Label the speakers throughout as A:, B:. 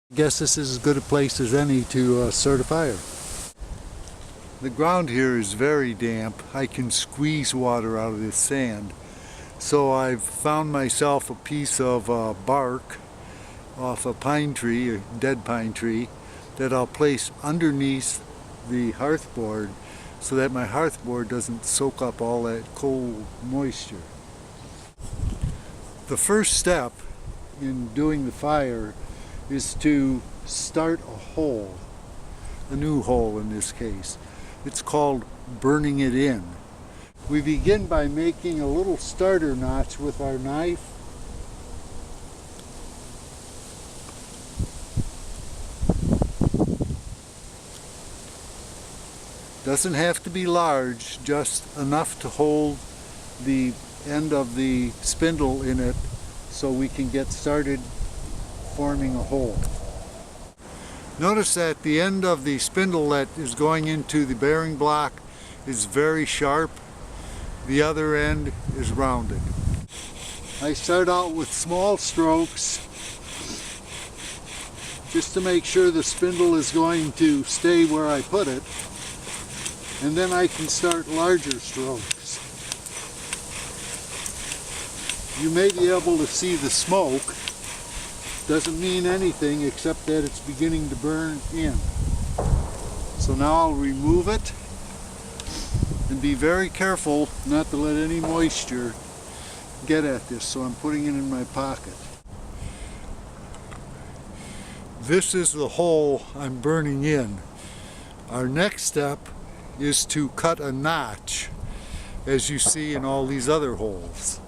A: I guess this is as good a place as any to start a fire. The ground here is very damp. I can squeeze water out of this sand. So I've found myself a piece of bark off a pine tree, a dead pine tree, that I'll place underneath the hearth board so that my hearth board doesn't soak up all that cold moisture. The first step in doing the fire is to start a hole, a new hole in this case. It's called burning it in. We begin by making a little starter notch with our knife. Doesn't have to be large, just enough to hold the end of the spindle in it so we can get started forming a hole. Notice that the end of the spindle that is going into the bearing block is very sharp. The other end is rounded. I start out with small strokes just to make sure the spindle is going to stay where I put it, and then I can start larger strokes. You may be able to see the smoke. Doesn't mean anything except that it's beginning to burn in. So now I'll remove it and be very careful not to let any moisture get at this, so I'm putting it in my pocket. This is the hole I'm burning in. Our next step is to cut a notch, as you see in all these other holes.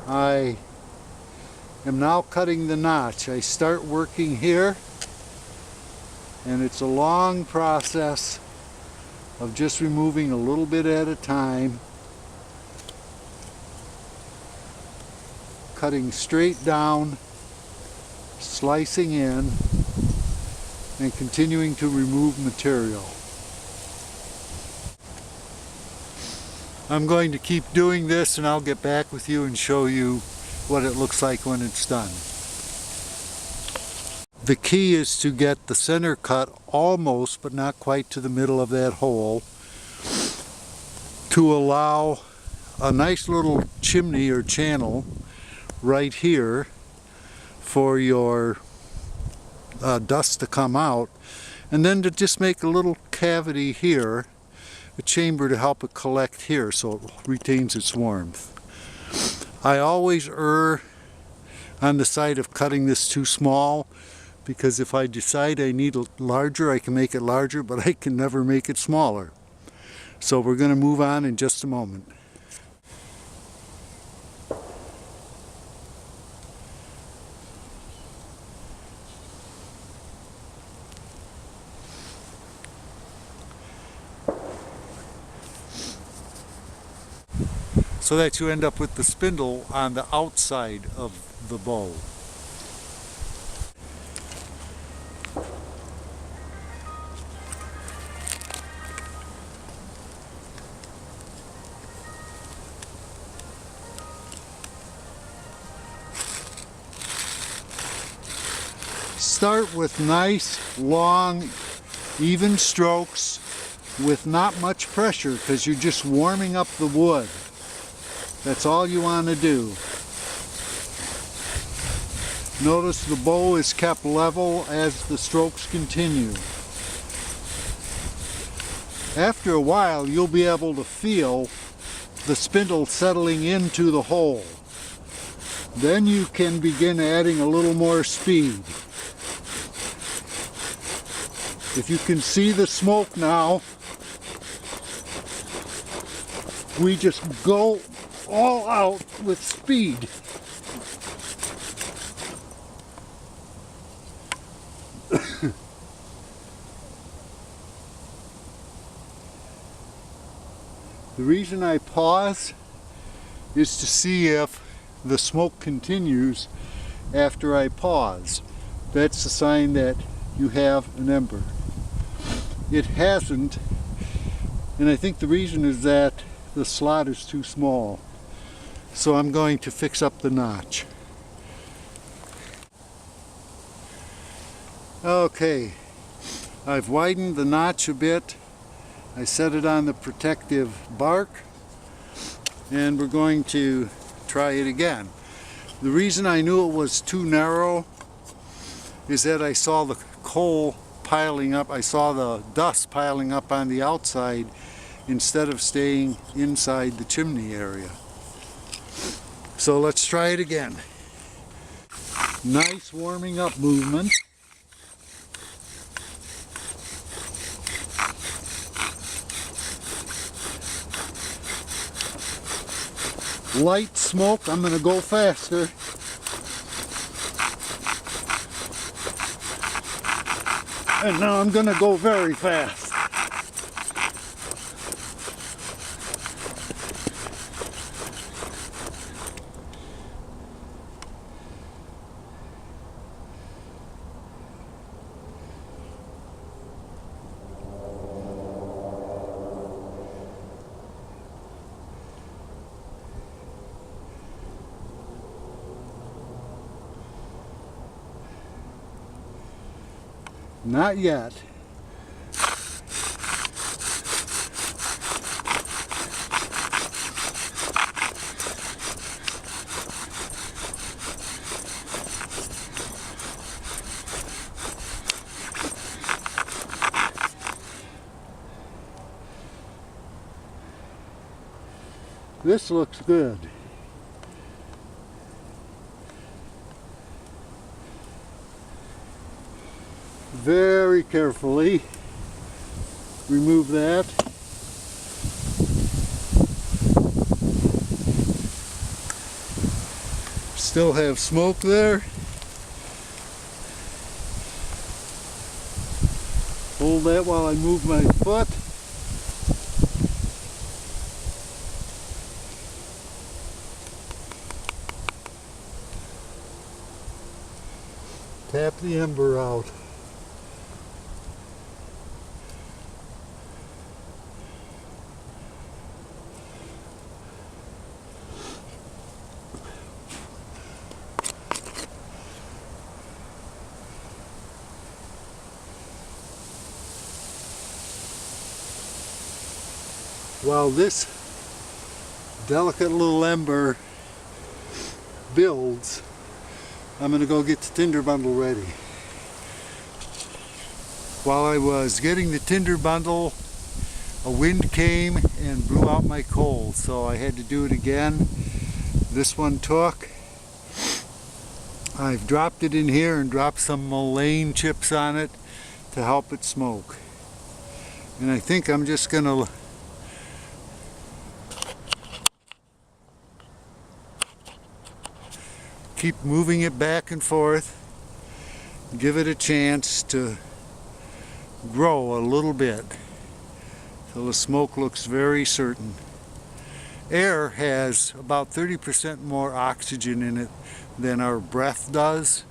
A: I am now cutting the notch. I start working here, and it's a long process of just removing a little bit at a time, cutting straight down, slicing in, and continuing to remove material. I'm going to keep doing this, and I'll get back with you and show you what it looks like when it's done. The key is to get the center cut almost, but not quite to the middle of that hole, to allow a nice little chimney or channel right here for your dust to come out, and then to just make a little cavity here, a chamber to help it collect here so it retains its warmth. I always err on the side of cutting this too small, because if I decide I need it larger, I can make it larger, but I can never make it smaller. So we're going to move on in just a moment. So that you end up with the spindle on the outside of the bow. Start with nice, long, even strokes with not much pressure, because you're just warming up the wood. That's all you want to do. Notice the bow is kept level as the strokes continue. After a while, you'll be able to feel the spindle settling into the hole. Then you can begin adding a little more speed. If you can see the smoke now, we just go all out with speed. The reason I pause is to see if the smoke continues after I pause. That's a sign that you have an ember. It hasn't, and I think the reason is that the slot is too small. So I'm going to fix up the notch. Okay, I've widened the notch a bit. I set it on the protective bark, and we're going to try it again. The reason I knew it was too narrow is that I saw the coal piling up, I saw the dust piling up on the outside instead of staying inside the chimney area. So let's try it again. Nice warming up movement. Light smoke, I'm going to go faster. And now I'm going to go very fast. Not yet. This looks good. Very carefully remove that. Still have smoke there. Hold that while I move my foot. Tap the ember out. While this delicate little ember builds, I'm going to go get the tinder bundle ready. While I was getting the tinder bundle, a wind came and blew out my coal, so I had to do it again. This one took. I've dropped it in here and dropped some mullein chips on it to help it smoke. And I think I'm just going to keep moving it back and forth, give it a chance to grow a little bit till the smoke looks very certain. Air has about 30% more oxygen in it than our breath does.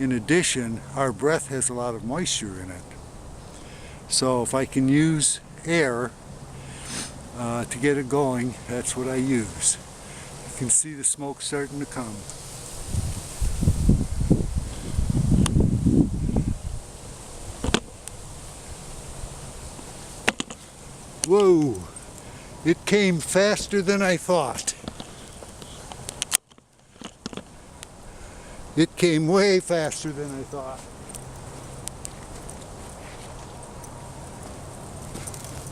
A: In addition, our breath has a lot of moisture in it. So if I can use air to get it going, that's what I use. You can see the smoke starting to come. Whoa, it came faster than I thought. It came way faster than I thought.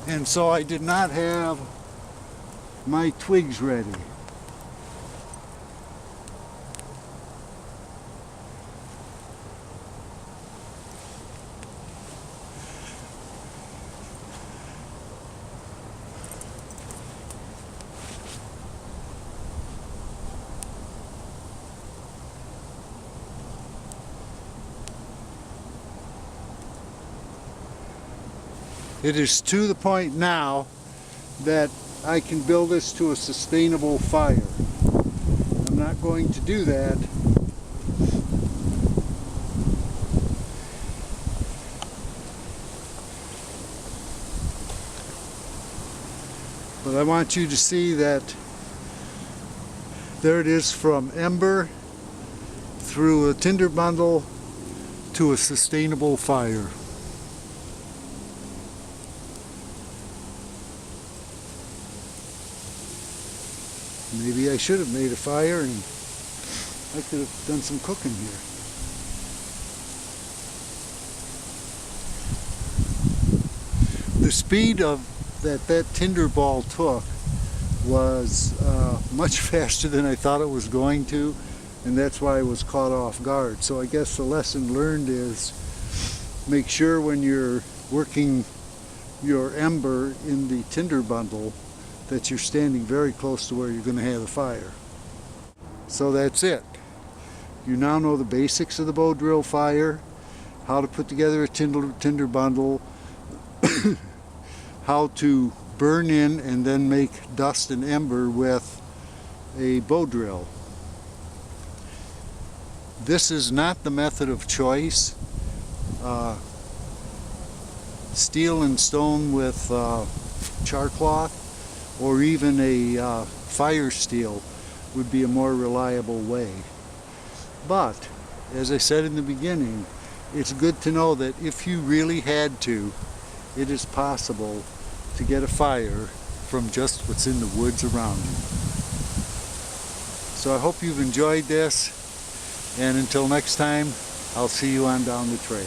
A: And so I did not have my twigs ready. It is to the point now that I can build this to a sustainable fire. I'm not going to do that but I want you to see that there it is, from ember through a tinder bundle to a sustainable fire. Maybe I should have made a fire and I could have done some cooking here. The speed of that tinder ball took was much faster than I thought it was going to, and that's why I was caught off guard. So I guess the lesson learned is make sure when you're working your ember in the tinder bundle that you're standing very close to where you're going to have the fire. So that's it. You now know the basics of the bow drill fire, how to put together a tinder bundle, how to burn in and then make dust and ember with a bow drill. This is not the method of choice. Steel and stone with char cloth, or even a fire steel would be a more reliable way. But, as I said in the beginning, it's good to know that if you really had to, it is possible to get a fire from just what's in the woods around you. So I hope you've enjoyed this, and until next time, I'll see you on down the trail.